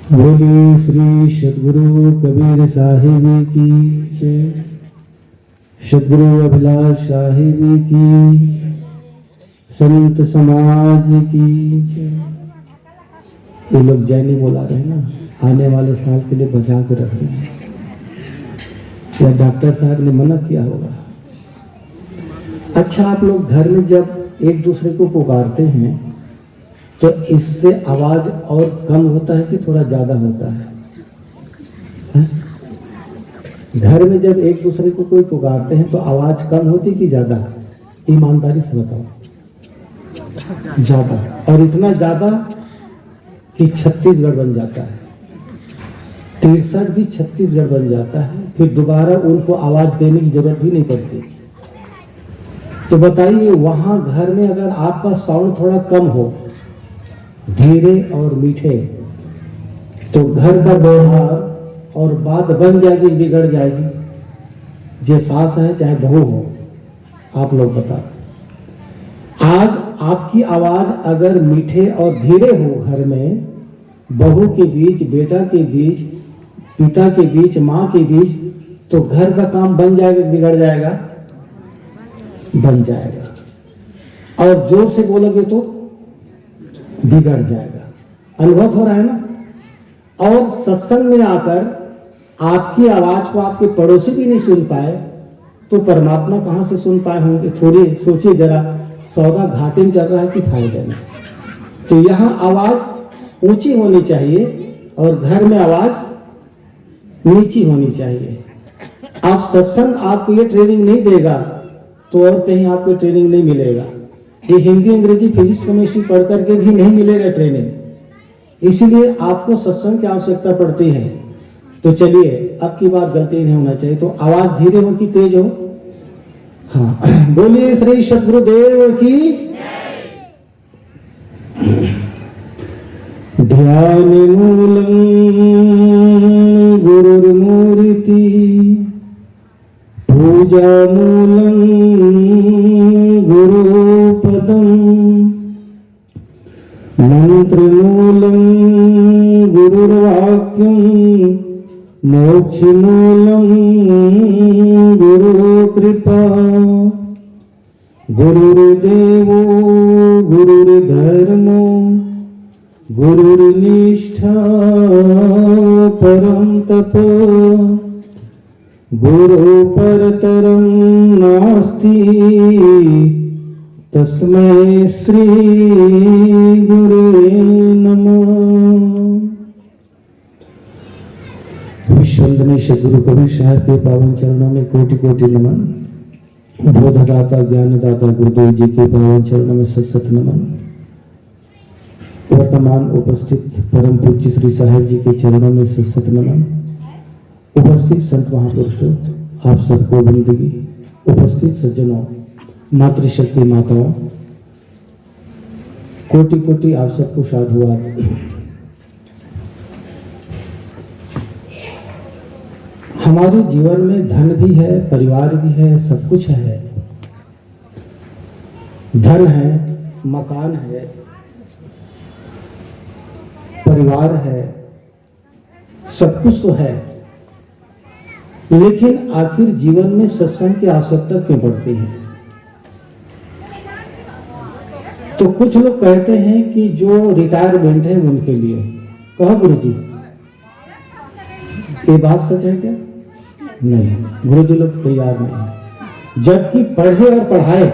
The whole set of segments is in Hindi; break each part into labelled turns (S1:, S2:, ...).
S1: बोलिए श्री सद्गुरु कबीर साहिब की जय। सद्गुरु अभिलाष साहिब की, संत समाज की जय। ये लोग जैनी बुला रहे हैं ना, आने वाले साल के लिए बचा के रख रहे हैं। या डॉक्टर साहब ने मना किया होगा। अच्छा, आप लोग घर में जब एक दूसरे को पुकारते हैं तो इससे आवाज और कम होता है कि थोड़ा ज्यादा होता है? घर में जब एक दूसरे को कोई पुकारते हैं तो आवाज कम होती कि ज्यादा? ईमानदारी से बताओ। ज्यादा। और इतना ज्यादा कि छत्तीसगढ़ बन जाता है। 63 भी छत्तीसगढ़ बन जाता है। फिर दोबारा उनको आवाज देने की जरूरत भी नहीं पड़ती। तो बताइए, वहां घर में अगर आपका साउंड थोड़ा कम हो, धीरे और मीठे, तो घर का व्यवहार और बात बन जाएगी, बिगड़ जाएगी। जो सास है चाहे बहू हो, आप लोग बताओ। आज आपकी आवाज अगर मीठे और धीरे हो घर में, बहू के बीच, बेटा के बीच, पिता के बीच, माँ के बीच, तो घर का काम बन जाएगा, बिगड़ जाएगा? बन जाएगा। और जोर से बोलोगे तो बिगड़ जाएगा। अनुभव हो रहा है ना? और सत्संग में आकर आपकी आवाज को आपके पड़ोसी भी नहीं सुन पाए तो परमात्मा कहां से सुन पाए होंगे? थोड़ी सोचिए जरा, सौदा घाटे में चल रहा है कि फायदे में? तो यहां आवाज ऊंची होनी चाहिए और घर में आवाज नीची होनी चाहिए। आप सत्संग आपको ये ट्रेनिंग नहीं देगा तो और कहीं आपको ट्रेनिंग नहीं मिलेगा। ये हिंदी, अंग्रेजी, फिजिक्स, केमिस्ट्री पढ़ करके भी नहीं मिलेगा ट्रेनिंग। इसीलिए आपको सत्संग की आवश्यकता पड़ती है। तो चलिए, अब की बात गलती नहीं होना चाहिए। तो आवाज धीरे हो कि तेज हो? हाँ, बोलिए श्री सद्गुरुदेव की। ध्यान मूलम गुरुर्मूर्ति, पूजा मूलम गुरुपदम, मंत्र मूलम गुरुर्वाक्यम, मोक्ष मूलम गुरुकृपा, गुरुर्देवो गुरुर्धर्मो गुरुर्निष्ठा परम तप, गुरु परतरं नास्ति तस्मै श्री गुरुवे नमः। विश्ववंदनीय सद्गुरु कबीर साहब के पावन चरणों में कोटि कोटि नमन। बोधदाता ज्ञानदाता गुरुदेव जी के पावन चरणों में सत सत नमन। वर्तमान उपस्थित परम पूज्य श्री साहिब जी के चरणों में सत सत नमन। उपस्थित संत महापुरुषों, आप सबको बंदगी। उपस्थित सज्जनों, मातृशक्ति माताओं, कोटि कोटि आप सबको साधुवाद। हमारे जीवन में धन भी है, परिवार भी है, सब कुछ है। धन है, मकान है, परिवार है, सब कुछ तो है। लेकिन आखिर जीवन में सत्संग की आवश्यकता क्यों पड़ती है? तो कुछ लोग कहते हैं कि जो रिटायरमेंट है उनके लिए। कहो गुरुजी, ये बात सच है क्या? नहीं, गुरुजी लोग तैयार नहीं है। जबकि पढ़े और पढ़ाए,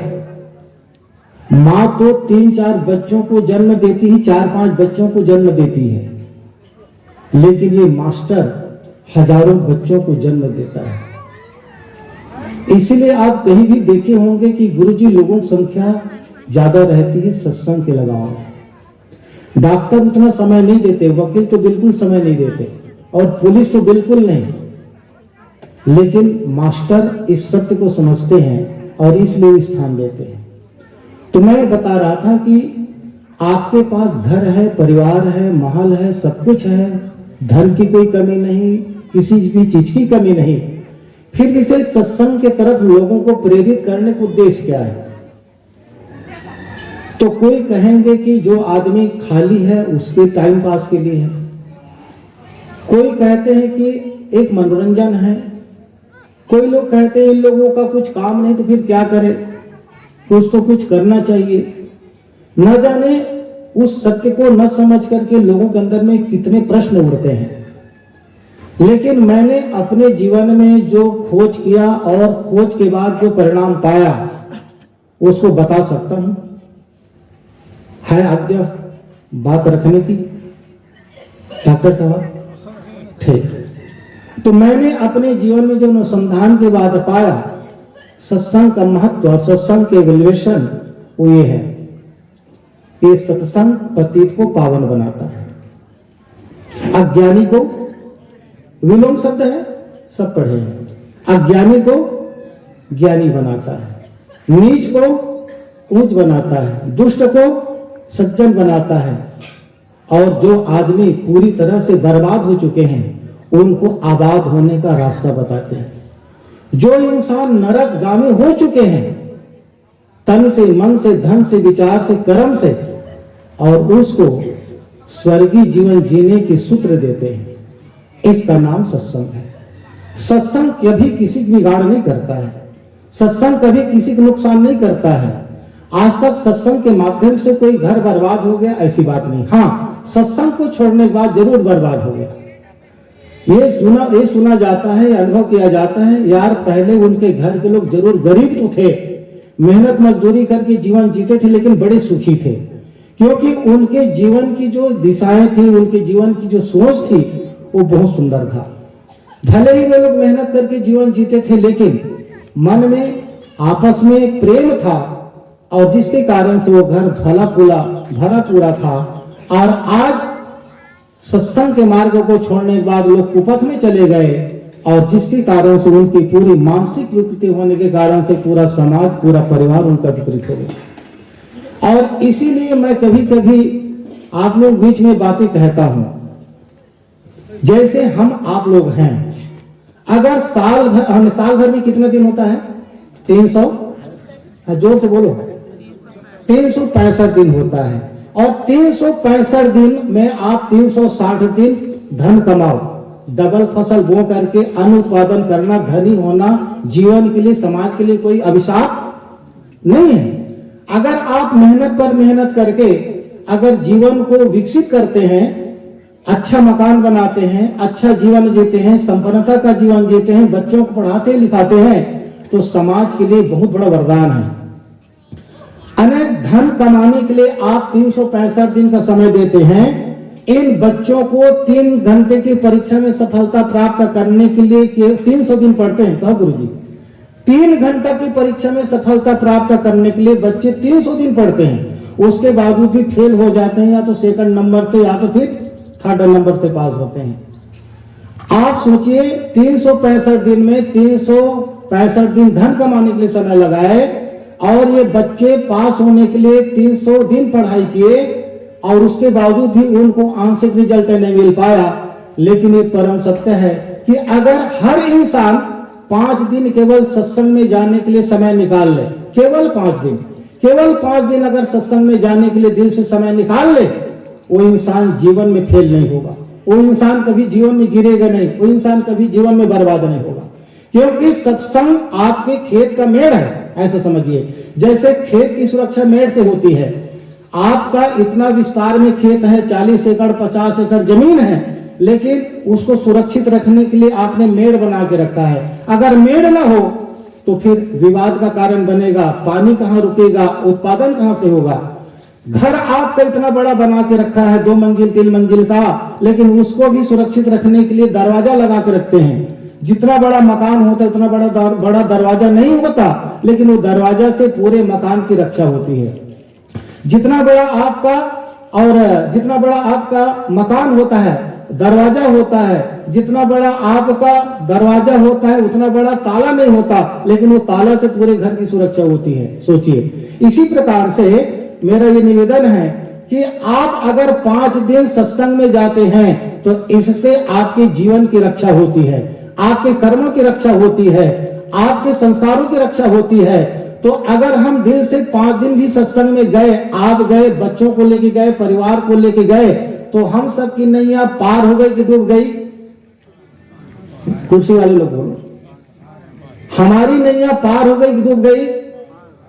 S1: माँ तो 3-4 बच्चों को जन्म देती ही, 4-5 बच्चों को जन्म देती है, लेकिन ये मास्टर हजारों बच्चों को जन्म देता है। इसलिए आप कहीं भी देखे होंगे कि गुरुजी लोगों की संख्या ज्यादा रहती है सत्संग के लगाव में। डॉक्टर उतना समय नहीं देते, वकील तो बिल्कुल समय नहीं देते, और पुलिस तो बिल्कुल नहीं। लेकिन मास्टर इस सत्य को समझते हैं और इसलिए स्थान देते हैं। तो मैं बता रहा था कि आपके पास घर है, परिवार है, महल है, सब कुछ है, धन की कोई कमी नहीं, किसी भी चीज की कमी नहीं, फिर इसे सत्संग के तरफ लोगों को प्रेरित करने का उद्देश्य क्या है? तो कोई कहेंगे कि जो आदमी खाली है उसके टाइम पास के लिए है, कोई कहते हैं कि एक मनोरंजन है, कोई लोग कहते हैं इन लोगों का कुछ काम नहीं तो फिर क्या करें, कुछ तो कुछ करना चाहिए। न जाने उस सत्य को न समझ करके लोगों के अंदर में कितने प्रश्न उठते हैं। लेकिन मैंने अपने जीवन में जो खोज किया और खोज के बाद जो परिणाम पाया उसको बता सकता हूं। है आज्ञा बात रखने की डॉक्टर साहब? ठीक। तो मैंने अपने जीवन में जो अनुसंधान के बाद पाया सत्संग का महत्व और सत्संग के वैल्यूएशन वो ये है, ये सत्संग पतित को पावन बनाता है। अज्ञानी को, विलोम शब्द है सब पढ़े हैं, अज्ञानी को ज्ञानी बनाता है, नीच को ऊंच बनाता है, दुष्ट को सज्जन बनाता है, और जो आदमी पूरी तरह से बर्बाद हो चुके हैं उनको आबाद होने का रास्ता बताते हैं। जो इंसान नरकगामी हो चुके हैं तन से, मन से, धन से, विचार से, कर्म से, और उसको स्वर्गीय जीवन जीने के सूत्र देते हैं, इसका नाम सत्संग है। सत्संग कभी किसी की बिगाड़ नहीं करता है, सत्संग कभी किसी का नुकसान नहीं करता है। आज तक सत्संग के माध्यम से कोई घर बर्बाद हो गया ऐसी बात नहीं। हाँ, सत्संग को छोड़ने के बाद जरूर बर्बाद हो गया। ये सुना जाता है, अनुभव किया जाता है, यार पहले उनके घर के लोग जरूर गरीब तो थे, मेहनत मजदूरी करके जीवन जीते थे, लेकिन बड़े सुखी थे, क्योंकि उनके जीवन की जो दिशाएं थी, उनके जीवन की जो सोच थी वो बहुत सुंदर था। भले ही वे लोग मेहनत करके जीवन जीते थे, लेकिन मन में आपस में प्रेम था, और जिसके कारण से वो घर भरा पूरा था। और आज सत्संग के मार्ग को छोड़ने के बाद लोग कुपथ में चले गए, और जिसके कारण से उनकी पूरी मानसिक विकृति होने के कारण से पूरा समाज, पूरा परिवार उनका विकृत हो गया। और इसीलिए मैं कभी कभी आप लोग बीच में बातें कहता हूं, जैसे हम आप लोग हैं, अगर साल भर में कितना दिन होता है? 300, जोर से बोलो, 365 दिन होता है। और 365 दिन में आप 360 दिन धन कमाओ, डबल फसल बो करके अन्न उत्पादन करना, धनी होना जीवन के लिए, समाज के लिए कोई अभिशाप नहीं है। अगर आप मेहनत पर मेहनत करके अगर जीवन को विकसित करते हैं, अच्छा मकान बनाते हैं, अच्छा जीवन जीते हैं, संपन्नता का जीवन जीते हैं, बच्चों को पढ़ाते लिखाते हैं, तो समाज के लिए बहुत बड़ा वरदान है। अनेक धन कमाने के लिए आप 365 दिन का समय देते हैं। इन बच्चों को 3 घंटे की परीक्षा में सफलता प्राप्त करने के लिए 300 दिन पढ़ते हैं। कहा गुरुजी, 3 घंटा की परीक्षा में सफलता प्राप्त करने के लिए बच्चे 300 दिन पढ़ते हैं, उसके बावजूद भी फेल हो जाते हैं, या तो सेकंड नंबर से या तो फिर थर्ड नंबर से पास होते हैं। आप सोचिए, 365 दिन में 365 दिन धन कमाने के लिए समय लगाए, और ये बच्चे पास होने के लिए 300 दिन पढ़ाई किए, और उसके बावजूद भी उनको आंशिक रिजल्ट नहीं मिल पाया। लेकिन ये परम सत्य है कि अगर हर इंसान 5 दिन केवल सत्संग में जाने के लिए समय निकाल ले, केवल 5 दिन अगर सत्संग में जाने के लिए दिल से समय निकाल ले, वो इंसान जीवन में फेल नहीं होगा, वो इंसान कभी जीवन में गिरेगा नहीं, वो इंसान कभी जीवन में बर्बाद नहीं होगा। क्योंकि सत्संग आपके खेत का मेड़ है, ऐसा समझिए। जैसे खेत की सुरक्षा मेड़ से होती है, आपका इतना विस्तार में खेत है, 40 एकड़ 50 एकड़ जमीन है, लेकिन उसको सुरक्षित रखने के लिए आपने मेड़ बना के रखा है। अगर मेड़ ना हो तो फिर विवाद का कारण बनेगा, पानी कहाँ रुकेगा, उत्पादन कहाँ से होगा। घर आपका इतना बड़ा बना के रखा है, 2 मंजिल 3 मंजिल का, लेकिन उसको भी सुरक्षित रखने के लिए दरवाजा लगा के रखते हैं। जितना बड़ा मकान होता है उतना बड़ा दरवाजा नहीं होता, लेकिन वो दरवाजा से पूरे मकान की रक्षा होती है। जितना बड़ा आपका मकान होता है, दरवाजा होता है, जितना बड़ा आपका दरवाजा होता है उतना बड़ा ताला नहीं होता, लेकिन वो ताला से पूरे घर की सुरक्षा होती है। सोचिए, इसी प्रकार से मेरा ये निवेदन है कि आप अगर 5 दिन सत्संग में जाते हैं तो इससे आपके जीवन की रक्षा होती है, आपके कर्मों की रक्षा होती है, आपके संस्कारों की रक्षा होती है। तो अगर हम दिल से 5 दिन भी सत्संग में गए, आप गए, बच्चों को लेके गए, परिवार को लेके गए, तो हम सब की नैया पार हो गई कि डूब गई? कुर्सी वाले लोग बोलो। हमारी नैया पार हो गई, डूब गई,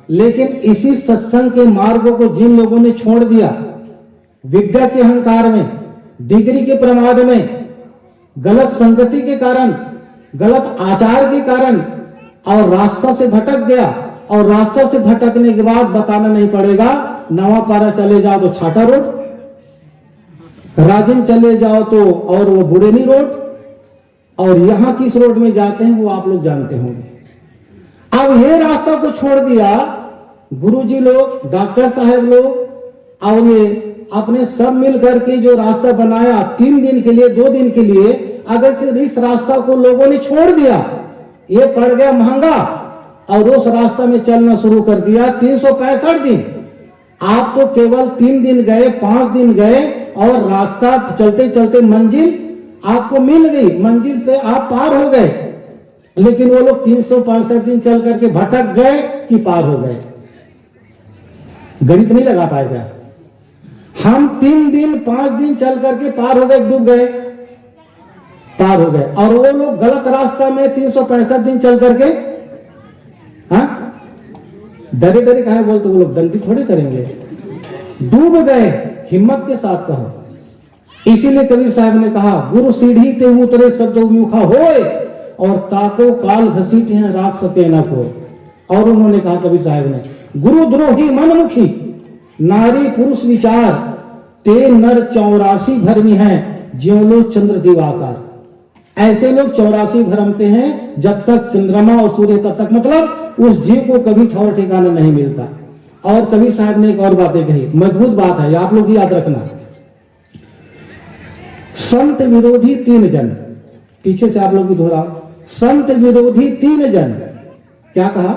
S1: लेकिन इसी सत्संग के मार्गों को जिन लोगों ने छोड़ दिया, विद्या के अहंकार में, डिग्री के प्रमाद में, गलत संगति के कारण, गलत आचार के कारण, और रास्ता से भटक गया, और रास्ता से भटकने के बाद बताना नहीं पड़ेगा, नवापारा चले जाओ तो छाटा रोड, राजिम चले जाओ तो और वो बुड़ेनी रोड, और यहां किस रोड में जाते हैं वो आप लोग जानते होंगे। अब ये रास्ता को छोड़ दिया, गुरुजी लोग, डॉक्टर साहब लोग और ये अपने सब मिल करके जो रास्ता बनाया 3 दिन के लिए, 2 दिन के लिए, अगर से इस रास्ता को लोगों ने छोड़ दिया, ये पड़ गया महंगा, और उस रास्ता में चलना शुरू कर दिया 365 दिन। आप तो केवल 3 दिन गए, 5 दिन गए, और रास्ता चलते चलते मंजिल आपको मिल गई, मंजिल से आप पार हो गए, लेकिन वो लोग 365 दिन चल करके भटक गए कि पार हो गए। गणित नहीं लगा पाएगा। हम 3 दिन 5 दिन चल करके पार हो गए, डूब गए, पार हो गए, और वो लोग गलत रास्ता में 365 दिन चल करके, हाँ, डरे डरे कहा बोलते, वो लोग दंडी थोड़े करेंगे, डूब गए। हिम्मत के साथ कहो। इसीलिए कबीर साहब ने कहा, गुरु सीढ़ी ते उतरे शब्द मुखा होए, और ताको काल घसीटे हैं राख सके ना कोई। और उन्होंने कहा कबीर साहब ने, गुरु द्रोही मनमुखी नारी पुरुष विचार ते नर 84 धर्मी हैं, ज्यों लोग चंद्र दिवाकर। ऐसे लोग 84 भरमते हैं जब तक चंद्रमा और सूर्य तक, मतलब उस जीव को कभी ठौर ठिकाना नहीं मिलता। और कबीर साहब ने एक और बातें कही, मजबूत बात है, आप लोग याद रखना। संत विरोधी 3 जन, पीछे से आप लोग भी दोहराओ, संत विरोधी 3 जन। क्या कहा?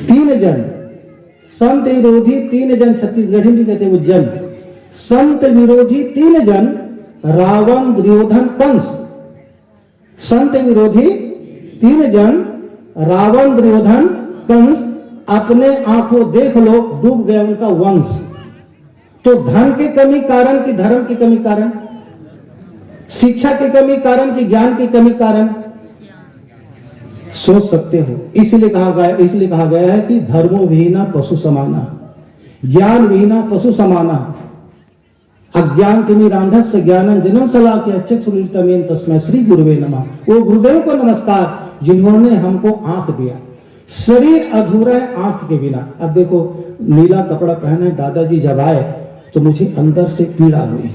S1: 3 जन, संत विरोधी 3 जन, छत्तीसगढ़ी भी कहते वो जन। संत विरोधी 3 जन, रावण, दुर्योधन, कंस। संत विरोधी 3 जन, रावण, दुर्योधन, कंस। अपने आंखों देख लो, डूब गया उनका वंश। तो धन की कमी कारण कि धर्म की कमी कारण, शिक्षा की कमी कारण कि ज्ञान की कमी कारण, सोच सकते हो। इसलिए कहा गया है कि धर्मो विहीना पशु समाना, ज्ञान विहीना पशु समाना, अज्ञान तिमिरांधस्य ज्ञानं जनन शलाकया चक्षुरुन्मिलितं तस्मै श्री गुरुवे नमः। वो गुरुदेव को नमस्कार जिन्होंने हमको आंख दिया। शरीर अधूरा है आंख के बिना। अब देखो, नीला कपड़ा पहने दादाजी जब आए तो मुझे अंदर से पीड़ा हुई।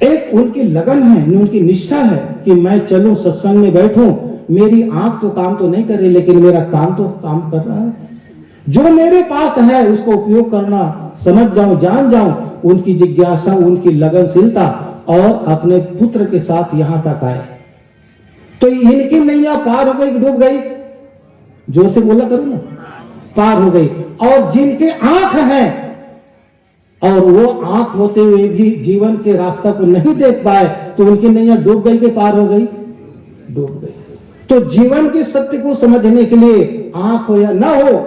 S1: एक उनकी लगन है, उनकी निष्ठा है कि मैं चलूं, सत्संग में बैठूं, मेरी आंख तो काम तो नहीं कर रही, लेकिन मेरा कान तो काम कर रहा है। जो मेरे पास है उसको उपयोग करना, समझ जाऊं, जान जाऊं। उनकी जिज्ञासा, उनकी लगनशीलता, और अपने पुत्र के साथ यहां तक आए। तो इनकी नैया पार हो गई, डूब गई, जो से बोला करो ना, पार हो गई। और जिनके आंख है, और वो आंख होते हुए भी जीवन के रास्ता को नहीं देख पाए, तो उनकी नैया डूब गई कि पार हो गई? डूब गई। तो जीवन के सत्य को समझने के लिए आंख हो या ना हो,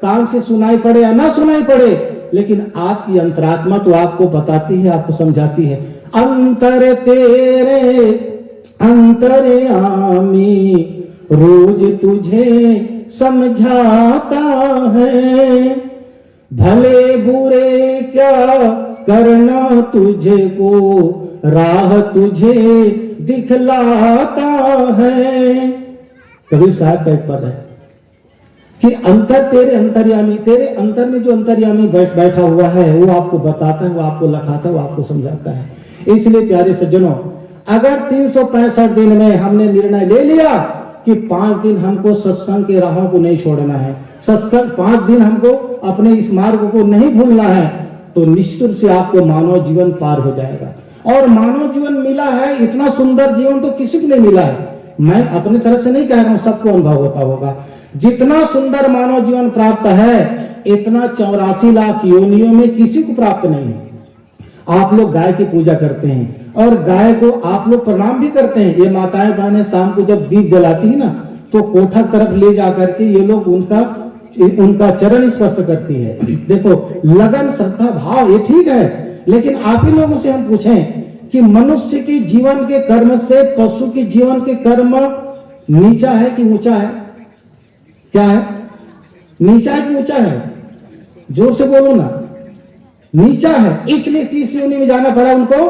S1: कान से सुनाई पड़े या ना सुनाई पड़े, लेकिन आपकी अंतरात्मा तो आपको बताती है, आपको समझाती है। अंतर तेरे अंतर्यामी रोज तुझे समझाता है, भले बुरे क्या करना तुझे को राह तुझे दिखलाता है। कबीर साहब का एक पद है कि अंतर तेरे अंतर्यामी, तेरे अंतर में जो अंतर्यामी बैठा हुआ है वो आपको बताता है, वो आपको लखाता है, वो आपको समझाता है। इसलिए प्यारे सज्जनों, अगर 365 दिन में हमने निर्णय ले लिया कि 5 दिन हमको सत्संग के राहों को नहीं छोड़ना है, सत्संग 5 दिन हमको अपने इस मार्ग को नहीं भूलना है, तो निश्चित से आपको मानव जीवन पार हो जाएगा। और मानव जीवन मिला है, इतना सुंदर जीवन तो किसी को नहीं मिला है। मैं अपनी तरफ से नहीं कह रहा हूं, सबको अनुभव होता होगा। जितना सुंदर मानव जीवन प्राप्त है, इतना 84 लाख योनियों में किसी को प्राप्त नहीं है। आप लोग गाय की पूजा करते हैं और गाय को आप लोग प्रणाम भी करते हैं। ये माताएं बहनें शाम को जब दीप जलाती है ना, तो कोठा तरफ ले जाकर के ये लोग उनका चरण स्पर्श करती है। देखो, लगन, श्रद्धा, भाव, ये ठीक है, लेकिन आप ही लोगों से हम पूछें कि मनुष्य के जीवन के कर्म से पशु के जीवन के कर्म नीचा है कि ऊंचा है? क्या है? नीचा है कि ऊंचा है? जोर से बोलो ना। नीचा है, इसलिए किस योनि में जाना पड़ा उनको?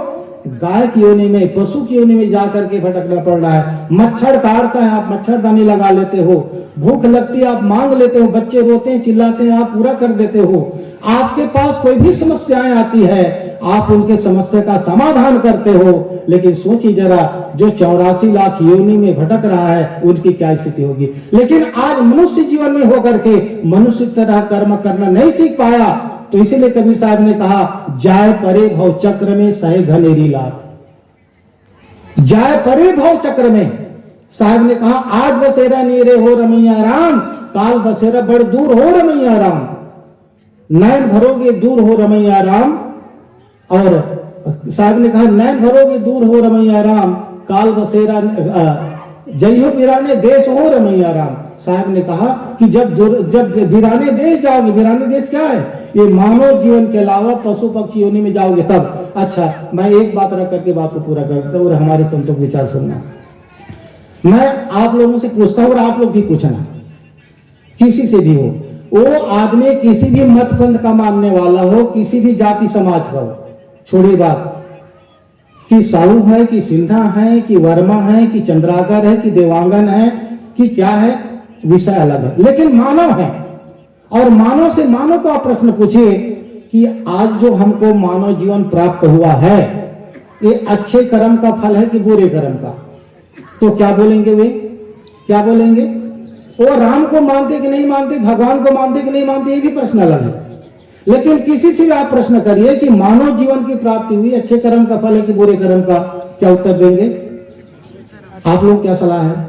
S1: गाय की योनि में, पशु की योनि में जाकर के भटकना पड़ रहा है। मच्छर काटता है, आप मच्छरदानी लगा लेते हो। भूख लगती है, आप मांग लेते हो। बच्चे रोते हैं, चिल्लाते हैं, आप पूरा कर देते हो। आपके पास कोई भी समस्याएं आती है, आप उनके समस्या का समाधान करते हो। लेकिन सोचिए जरा, जो 84 लाख योनि में भटक रहा है, उनकी क्या स्थिति होगी। लेकिन आज मनुष्य जीवन में होकर के मनुष्य तरह कर्म करना नहीं सीख पाया, तो इसीलिए कबीर साहब ने कहा, जाय परे भव चक्र में सहे घनेरी लाभ। जाय परे भव चक्र में, साहब ने कहा, आज बसेरा नीरे हो रमैया राम, काल बसेरा बड़ दूर हो रमैया राम। नैन भरोगे दूर हो रमैया राम, और साहब ने कहा, नैन भरोगे दूर हो रमैया राम, काल बसेरा जइयो बिराने देश हो रमैया राम। साहब ने कहा कि जब बिराने देश जाओगे, बिराने देश क्या है? ये मानव जीवन के अलावा पशु पक्षी योनि में जाओगे तब। अच्छा, मैं एक बात रख करके बात को पूरा करता हूँ और हमारे संतों के विचार सुनना। मैं आप लोगों से पूछता हूँ और आप लोग भी पूछना, किसी से भी हो, वो आदमी किसी भी मत पंथ का मानने वाला हो, किसी भी जाति समाज का हो, छोड़िए बात कि साहू है कि सिन्हा है कि वर्मा है कि चंद्राकर है कि देवांगन है कि क्या है, विषय अलग है, लेकिन मानव है। और मानव से मानव को आप प्रश्न पूछिए कि आज जो हमको मानव जीवन प्राप्त हुआ है, ये अच्छे कर्म का फल है कि बुरे कर्म का? तो क्या बोलेंगे वे? क्या बोलेंगे? वो राम को मानते कि नहीं मानते, भगवान को मानते कि नहीं मानते, ये भी प्रश्न अलग है। लेकिन किसी से भी आप प्रश्न करिए कि मानव जीवन की प्राप्ति हुई, अच्छे कर्म का फल है कि बुरे कर्म का, क्या उत्तर देंगे आप लोग? क्या सलाह है?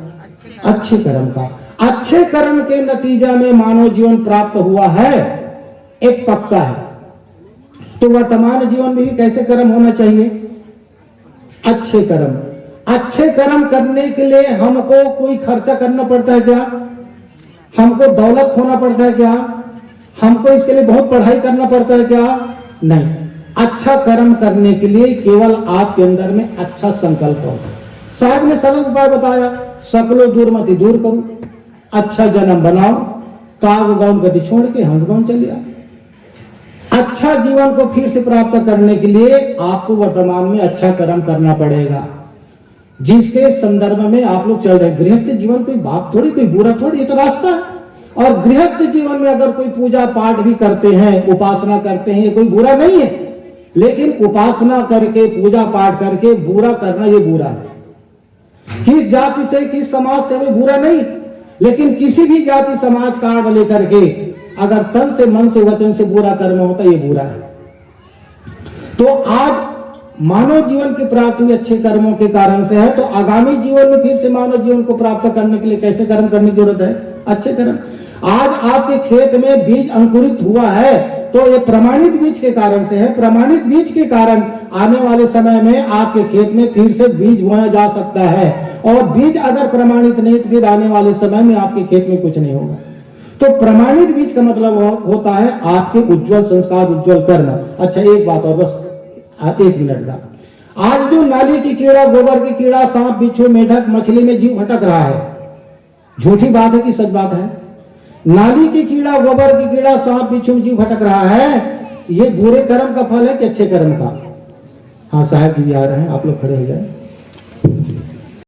S1: अच्छे कर्म का। अच्छे कर्म के नतीजा में मानव जीवन प्राप्त हुआ है, एक पक्का है। तो वर्तमान जीवन में भी कैसे कर्म होना चाहिए? अच्छे कर्म। अच्छे कर्म करने के लिए हमको कोई खर्चा करना पड़ता है क्या? हमको दौलत खोना पड़ता है क्या? हमको इसके लिए बहुत पढ़ाई करना पड़ता है क्या? नहीं। अच्छा कर्म करने के लिए केवल आपके अंदर में अच्छा संकल्प होगा। साहब ने सरल उपाय बताया, सकलो दूरमति दूर करो, अच्छा जन्म बनाओ, काग गौन गति छोड़ के हंस गौन चलिए। अच्छा जीवन को फिर से प्राप्त करने के लिए आपको वर्तमान में अच्छा कर्म करना पड़ेगा, जिसके संदर्भ में आप लोग चल रहे हैं। गृहस्थ जीवन कोई बात थोड़ी, कोई बुरा थोड़ी, ये तो रास्ता है। और गृहस्थ जीवन में अगर कोई पूजा पाठ भी करते हैं, उपासना करते हैं, ये कोई बुरा नहीं है। लेकिन उपासना करके, पूजा पाठ करके बुरा करना, ये बुरा है। किस जाति से, किस समाज से, वो बुरा नहीं। लेकिन किसी भी जाति समाज का आड़ लेकर के अगर तन से, मन से, वचन से बुरा कर्म होता है, ये बुरा है। तो आज मानव जीवन की प्राप्ति हुई अच्छे कर्मों के कारण से है, तो आगामी जीवन में फिर से मानव जीवन को प्राप्त करने के लिए कैसे कर्म करने की जरूरत है? अच्छे कर्म। आज आपके खेत में बीज अंकुरित हुआ है, तो ये प्रमाणित बीज के कारण से है। प्रमाणित बीज के कारण आने वाले समय में आपके खेत में फिर से बीज बोया जा सकता है। और बीज अगर प्रमाणित नहीं, तो फिर आने वाले समय में आपके खेत में कुछ नहीं होगा। तो प्रमाणित बीज का मतलब होता है आपके उज्जवल संस्कार, उज्जवल कर्म। अच्छा, एक बात और, बस 1 मिनट का। आज जो नाली की कीड़ा, गोबर की कीड़ा, सांप, बिच्छू, मेढक, मछली में जीव भटक रहा है, झूठी बात है कि सच बात है? नाली की कीड़ा, गोबर की कीड़ा, सांप, बिच्छू में जीव भटक रहा है, ये बुरे कर्म का फल है कि अच्छे कर्म का? हाँ, साहब जी भी आ रहे हैं, आप लोग खड़े हो जाए।